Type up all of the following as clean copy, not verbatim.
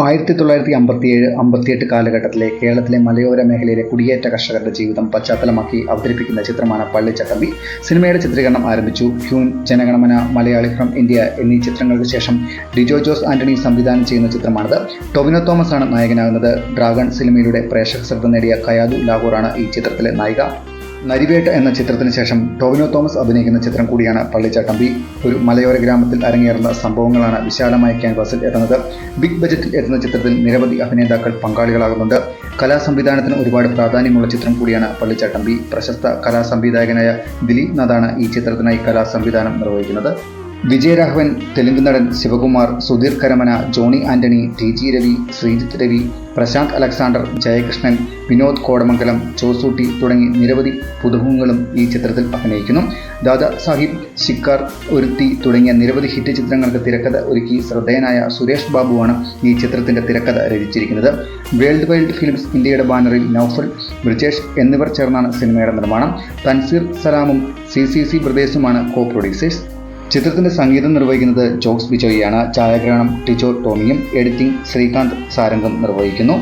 1957-58 കാലഘട്ടത്തിലെ കേരളത്തിലെ മലയോര മേഖലയിലെ കുടിയേറ്റ കർഷകരുടെ ജീവിതം പശ്ചാത്തലമാക്കി അവതരിപ്പിക്കുന്ന ചിത്രമാണ് പള്ളിച്ചട്ടമ്പി. സിനിമയുടെ ചിത്രീകരണം ആരംഭിച്ചു. Queen, Jana Gana Mana, Malayali from India എന്നീ ചിത്രങ്ങൾക്ക് ശേഷം ഡിജോ ജോസ് ആന്റണി സംവിധാനം ചെയ്യുന്ന ചിത്രമാണിത്. ടൊവിനോ തോമസ് ആണ് നായകനാകുന്നത്. ഡ്രാഗൺ സിനിമയിലൂടെ പ്രേക്ഷക ശ്രദ്ധ നേടിയ കയാദു ലാഹോറാണ് ഈ ചിത്രത്തിലെ നായിക. നരിവേട്ട എന്ന ചിത്രത്തിന് ശേഷം ടൊവിനോ തോമസ് അഭിനയിക്കുന്ന ചിത്രം കൂടിയാണ് പള്ളിച്ചട്ടമ്പി. ഒരു മലയോര ഗ്രാമത്തിൽ അരങ്ങേറുന്ന സംഭവങ്ങളാണ് വിശാലമായ ക്യാൻവാസിൽ എത്തുന്നത്. ബിഗ് ബജറ്റിൽ എത്തുന്ന ചിത്രത്തിൽ നിരവധി അഭിനേതാക്കൾ പങ്കാളികളാകുന്നുണ്ട്. കലാസംവിധാനത്തിന് ഒരുപാട് പ്രാധാന്യമുള്ള ചിത്രം കൂടിയാണ് പള്ളിച്ചട്ടമ്പി. പ്രശസ്ത കലാസംവിധായകനായ ദിലീപ് നാഥാണ് ഈ ചിത്രത്തിനായി കലാസംവിധാനം നിർവഹിക്കുന്നത്. വിജയരാഘവൻ, തെലുങ്ക് നടൻ ശിവകുമാർ, സുധീർ കരമന, ജോണി ആന്റണി, ടി.ജി. രവി, ശ്രീജിത്ത് രവി, പ്രശാന്ത് അലക്സാണ്ടർ, ജയകൃഷ്ണൻ, വിനോദ് കോടമംഗലം, ചോസൂട്ടി തുടങ്ങി നിരവധി പുതുമുഖങ്ങളും ഈ ചിത്രത്തിൽ അഭിനയിക്കുന്നു. ദാദാ സാഹിബ്, ശിക്കാർ, ഒരുത്തി തുടങ്ങിയ നിരവധി ഹിറ്റ് ചിത്രങ്ങൾക്ക് തിരക്കഥ ഒരുക്കി ശ്രദ്ധേയനായ സുരേഷ് ബാബുവാണ് ഈ ചിത്രത്തിന്റെ തിരക്കഥ രചിച്ചിരിക്കുന്നത്. വേൾഡ് വൈൽഡ് ഫിലിംസ് ഇന്ത്യയുടെ ബാനറിൽ നൌഫൽ, ബ്രിജേഷ് എന്നിവർ ചേർന്നാണ് സിനിമയുടെ നിർമ്മാണം. തൻസീർ സലാമും CCC ബ്രദേഴ്സുമാണ് കോ പ്രൊഡ്യൂസേഴ്സ്. ചിത്രത്തിന്റെ സംഗീതം നിർവഹിക്കുന്നത് ജോക്സ് ബിജോയിയാണ്. ഛായാഗ്രഹണം ടിജോ ടോമിയും എഡിറ്റിംഗ് ശ്രീകാന്ത് സാരംഗും നിർവഹിക്കുന്നു.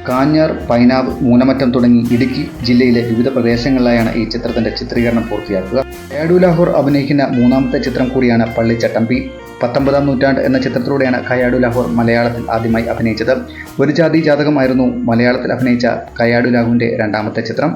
കാഞ്ഞാർ, പൈനാവ്, മൂനമറ്റം തുടങ്ങി ഇടുക്കി ജില്ലയിലെ വിവിധ പ്രദേശങ്ങളിലായാണ് ഈ ചിത്രത്തിന്റെ ചിത്രീകരണം പൂർത്തിയാക്കുക. കയാഡു ലാഹോർ അഭിനയിക്കുന്ന മൂന്നാമത്തെ ചിത്രം കൂടിയാണ് പള്ളിച്ചട്ടമ്പി. 19-ാം നൂറ്റാണ്ട് എന്ന ചിത്രത്തിലൂടെയാണ് കയാഡു ലാഹോർ മലയാളത്തിൽ ആദ്യമായി അഭിനയിച്ചത്. ഒരു ജാതി ജാതകമായിരുന്നു മലയാളത്തിൽ അഭിനയിച്ച കയാഡു ലാഹോറിന്റെ രണ്ടാമത്തെ ചിത്രം.